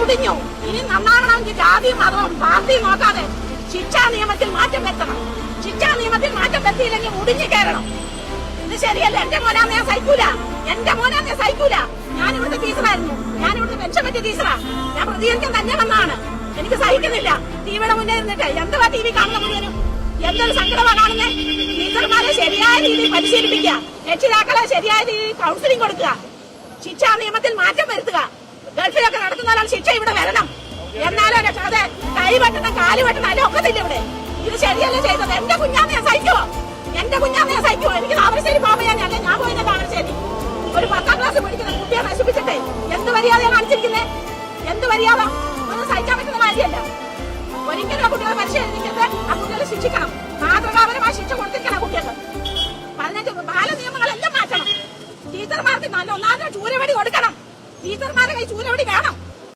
മുടിഞ്ഞു. ഇനി നന്നാകണമെങ്കിൽ ജാതിയും മതവും പാർട്ടിയും നോക്കാതെ ശിക്ഷാ നിയമത്തിൽ മാറ്റം വരുത്തണം. ശിക്ഷാ നിയമത്തിൽ മാറ്റം വരുത്തിയില്ലെങ്കിൽ മുടിഞ്ഞു കയറണം. ഇത് ശരിയല്ല. എന്റെ മോനാന്ന് ഞാൻ സഹിക്കൂല. എന്റെ മോനാന്ന് ഞാൻ സഹിക്കൂല. ഞാൻ ഇവിടുത്തെ ടീച്ചറായിരുന്നു. ഞാൻ ഇവിടുത്തെ പെൻഷൻ പറ്റിയ ടീച്ചറാ. ഞാൻ പ്രതികരിക്കാൻ തന്നെ വന്നതാണ്. എനിക്ക് സഹിക്കുന്നില്ല. ടിവിയുടെ മുന്നേ ഇരുന്നിട്ട് എന്തുവാ ടി വി കാണുന്ന മുഴുവനും എന്തൊരു സങ്കടമാണ് കാണുന്നത്. ടീച്ചർമാരെ ശരിയായ രീതിയിൽ പരിശീലിപ്പിക്കുക, രക്ഷിതാക്കളെ ശരിയായ രീതിയിൽ കൗൺസിലിംഗ് കൊടുക്കുക, ശിക്ഷാ നിയമത്തിൽ മാറ്റം വരുത്തുക. ഗൾഫിലൊക്കെ നടത്തുന്ന ശിക്ഷ ഇവിടെ വരണം. എന്നാലോ അതെ കൈ വെട്ടണം കാല് വെട്ടണം അതിന്റെ ഒക്കത്തില്ല ഇവിടെ. ഇത് ശരിയല്ല ചെയ്തത്. എന്റെ കുഞ്ഞാന്ന് ഞാൻ സഹിക്കുവോ? എന്റെ കുഞ്ഞാന്ന് ഞാൻ സഹിക്കുവോ? എനിക്ക് താമരശ്ശേരി പോകുമ്പോ അല്ല ഞാൻ പോയില്ല താമരശ്ശേരി. ഒരു 10ാം ക്ലാസ് പഠിക്കുന്ന കുട്ടിയെ നശിപ്പിച്ചിട്ടേ എന്ത് മര്യാദ കാണിച്ചിരിക്കുന്നേ? എന്ത് മര്യാദ? ഒന്നും സഹിക്കാൻ പറ്റുന്ന കാര്യമല്ല. ഒരിക്കലും ആ കുട്ടികളെ പരിശീലിക്കുന്നത് ആ കുട്ടികളെ ശിക്ഷിക്കണം. മാതൃകാപരമായ ശിക്ഷ കൊടുത്തിരിക്കണം ആ കുട്ടികൾക്ക്. 15 ബാലനിയമങ്ങളെല്ലാം മാറ്റണം. ടീച്ചർമാർക്ക് നല്ല ഒന്നാമത് ചൂരവടി കൊടുക്കണം. ടീച്ചർമാരുടെ കൈ ചൂരവടി വേണം.